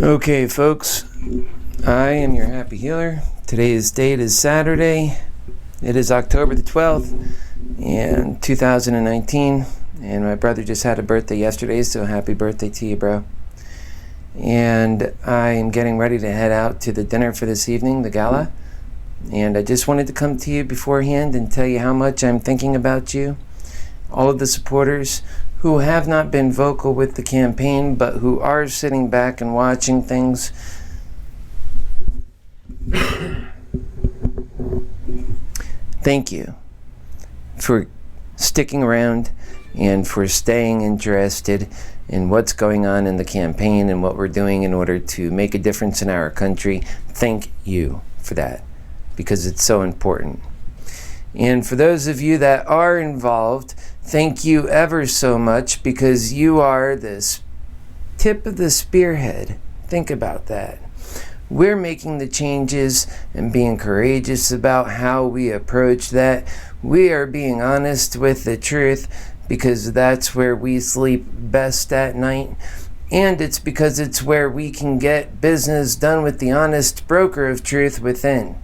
Okay, folks, I am your happy healer. Today's date is Saturday. It is October the 12th, and 2019, and my brother just had a birthday yesterday, so happy birthday to you, bro. And I am getting ready to head out to the dinner for this evening, the gala, and I just wanted to come to you beforehand and tell you how much I'm thinking about you, all of the supporters who have not been vocal with the campaign, but who are sitting back and watching things. Thank you for sticking around and for staying interested in what's going on in the campaign and what we're doing in order to make a difference in our country. Thank you for that, because it's so important. And for those of you that are involved, thank you ever so much, because you are this tip of the spearhead. Think about that. We're making the changes and being courageous about how we approach that. We are being honest with the truth, because that's where we sleep best at night. And it's because it's where we can get business done with the honest broker of truth within.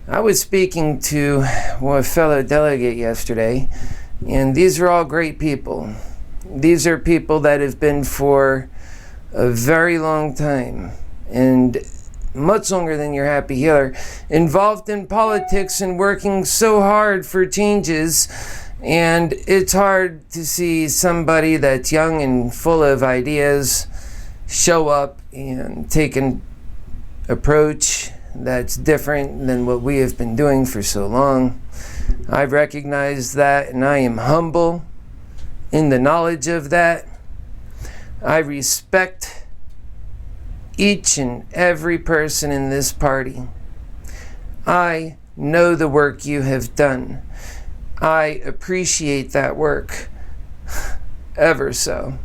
I was speaking to a fellow delegate yesterday, and these are all great people. These are people that have been for a very long time, and much longer than your happy healer, involved in politics and working so hard for changes. And it's hard to see somebody that's young and full of ideas show up and take an approach that's different than what we have been doing for so long. I've recognized that, and I am humble in the knowledge of that. I respect each and every person in this party. I know the work you have done. I appreciate that work ever so.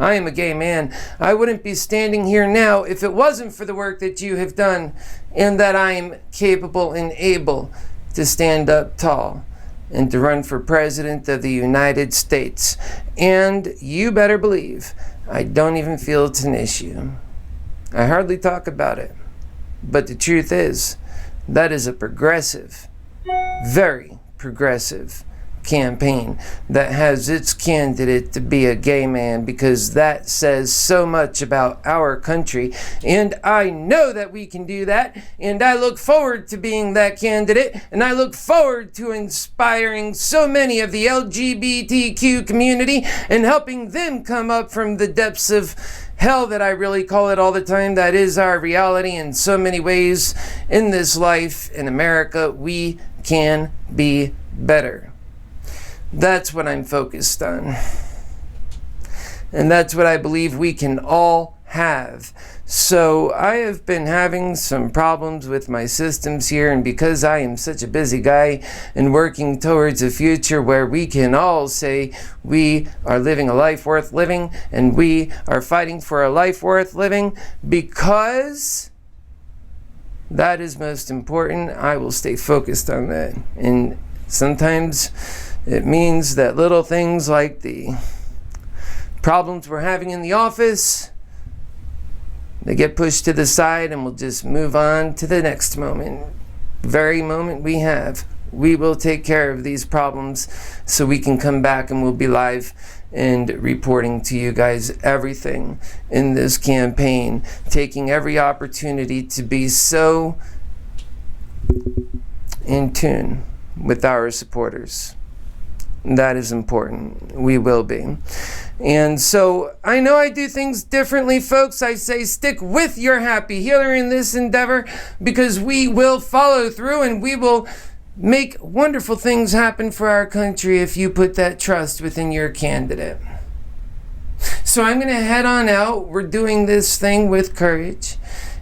I am a gay man. I wouldn't be standing here now if it wasn't for the work that you have done, and that I am capable and able to stand up tall and to run for President of the United States. And you better believe I don't even feel it's an issue. I hardly talk about it. But the truth is, that is a progressive, very progressive campaign that has its candidate to be a gay man, because that says so much about our country. And I know that we can do that, and I look forward to being that candidate, and I look forward to inspiring so many of the LGBTQ community and helping them come up from the depths of hell that I really call it all the time. That is our reality in so many ways in this life in America. We can be better. That's what I'm focused on. And that's what I believe we can all have. So I have been having some problems with my systems here, and because I am such a busy guy and working towards a future where we can all say we are living a life worth living, and we are fighting for a life worth living, because that is most important, I will stay focused on that. And sometimes it means that little things like the problems we're having in the office, they get pushed to the side, and we'll just move on to the next moment. Very moment we have, we will take care of these problems so we can come back and we'll be live and reporting to you guys everything in this campaign, taking every opportunity to be so in tune with our supporters. That is important. We will be. And so I know I do things differently, folks. I say stick with your happy healer in this endeavor, because we will follow through and we will make wonderful things happen for our country if you put that trust within your candidate. So I'm going to head on out. We're doing this thing with courage.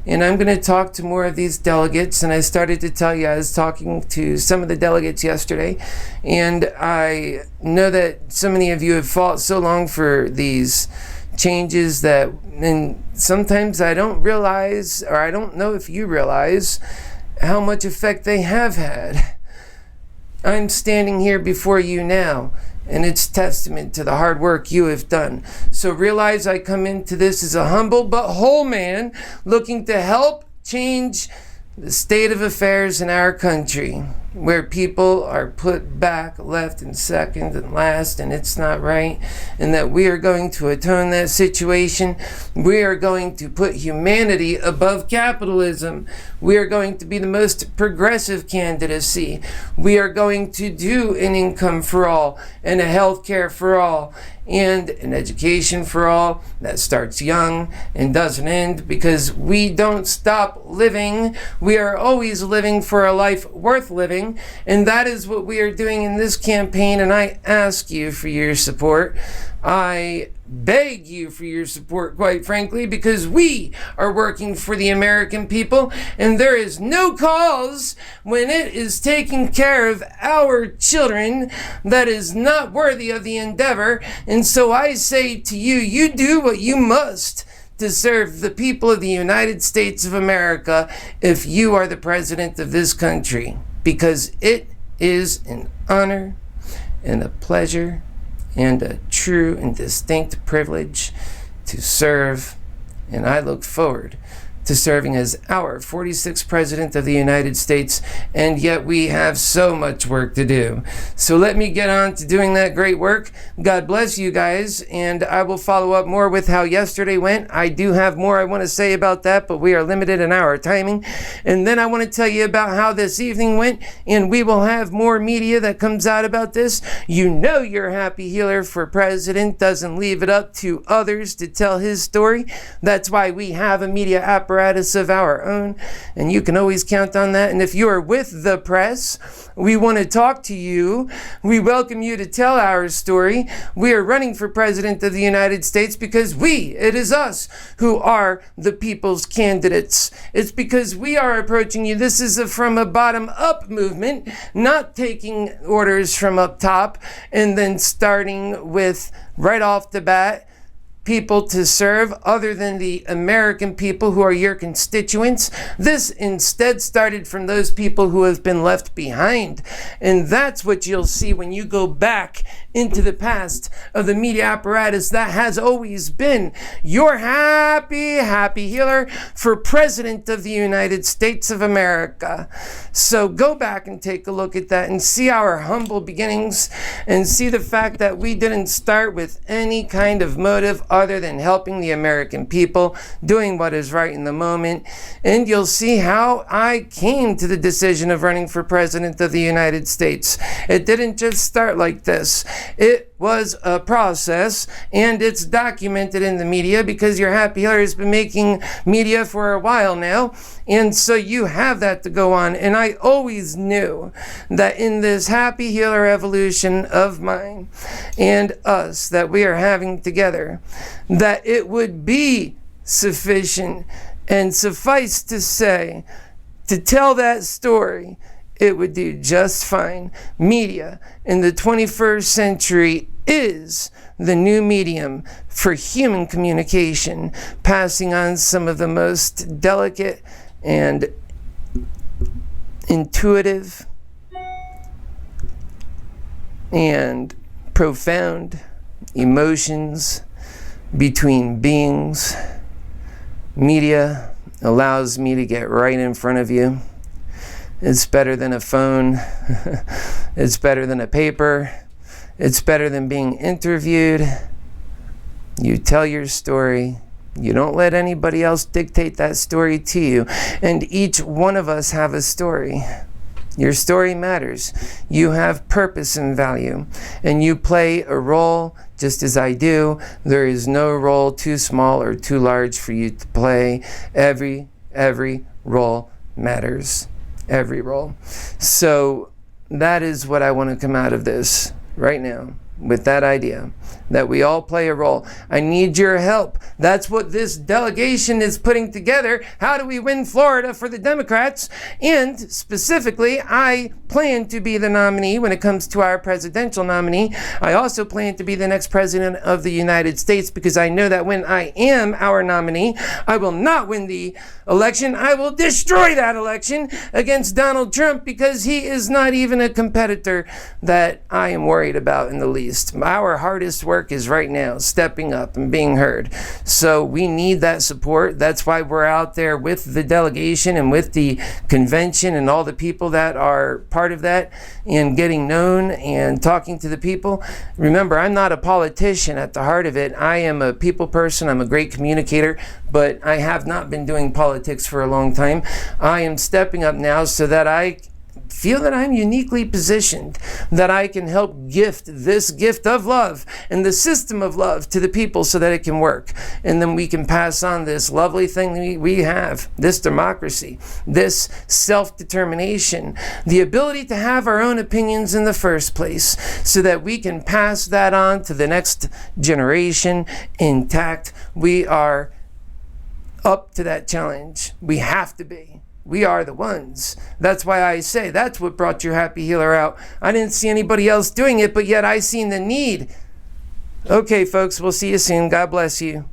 And I'm going to talk to more of these delegates. And I started to tell you, I was talking to some of the delegates yesterday. And I know that so many of you have fought so long for these changes that, and sometimes I don't realize, or I don't know if you realize, how much effect they have had. I'm standing here before you now, and it's testament to the hard work you have done. So realize I come into this as a humble but whole man looking to help change the state of affairs in our country, where people are put back, left, and second, and last, and it's not right, and that we are going to atone that situation. We are going to put humanity above capitalism. We are going to be the most progressive candidacy. We are going to do an income for all, and a health care for all, and an education for all that starts young and doesn't end, because we don't stop living. We are always living for a life worth living, and that is what we are doing in this campaign, and I ask you for your support. I beg you for your support, quite frankly, because we are working for the American people, and there is no cause when it is taking care of our children that is not worthy of the endeavor. And so I say to you, you do what you must to serve the people of the United States of America if you are the president of this country, because it is an honor and a pleasure and a true and distinct privilege to serve, and I look forward to serving as our 46th President of the United States, and yet we have so much work to do. So let me get on to doing that great work. God bless you guys, and I will follow up more with how yesterday went. I do have more I want to say about that, but we are limited in our timing. And then I want to tell you about how this evening went, and we will have more media that comes out about this. You know your Happy Healer for President doesn't leave it up to others to tell his story. That's why we have a media apparatus of our own, and you can always count on that. And if you are with the press, we want to talk to you. We welcome you to tell our story. We are running for President of the United States because it is us who are the people's candidates. It's because we are approaching you. This is from a bottom-up movement, not taking orders from up top and then starting with right off the bat people to serve other than the American people who are your constituents. This instead started from those people who have been left behind. And that's what you'll see when you go back into the past of the media apparatus that has always been your happy healer for President of the United States of America. So go back and take a look at that and see our humble beginnings and see the fact that we didn't start with any kind of motive other than helping the American people, doing what is right in the moment. And you'll see how I came to the decision of running for President of the United States. It didn't just start like this. It was a process, and it's documented in the media because your Happy Healer has been making media for a while now, and so you have that to go on. And I always knew that in this Happy Healer evolution of mine and us that we are having together, that it would be sufficient and suffice to say, to tell that story, it would do just fine. Media in the 21st century is the new medium for human communication, passing on some of the most delicate and intuitive and profound emotions between beings. Media allows me to get right in front of you. It's better than a phone. It's better than a paper. It's better than being interviewed. You tell your story. You don't let anybody else dictate that story to you. And each one of us have a story. Your story matters. You have purpose and value. And you play a role just as I do. There is no role too small or too large for you to play. Every role matters. Every role. So that is what I want to come out of this right now with that idea. that we all play a role. I need your help. That's what this delegation is putting together. How do we win Florida for the Democrats? And specifically, I plan to be the nominee when it comes to our presidential nominee. I also plan to be the next president of the United States, because I know that when I am our nominee, I will not win the election. I will destroy that election against Donald Trump, because he is not even a competitor that I am worried about in the least. Our hardest work is right now stepping up and being heard. So we need that support. That's why we're out there with the delegation and with the convention and all the people that are part of that, and getting known and talking to the people. Remember, I'm not a politician at the heart of it. I am a people person. I'm a great communicator, but I have not been doing politics for a long time. I am stepping up now so that I feel that I'm uniquely positioned, that I can help gift this gift of love and the system of love to the people so that it can work. And then we can pass on this lovely thing we have, this democracy, this self-determination, the ability to have our own opinions in the first place, so that we can pass that on to the next generation intact. We are up to that challenge. We have to be. We are the ones. That's why I say that's what brought your Happy Healer out. I didn't see anybody else doing it, but yet I seen the need. Okay, folks, we'll see you soon. God bless you.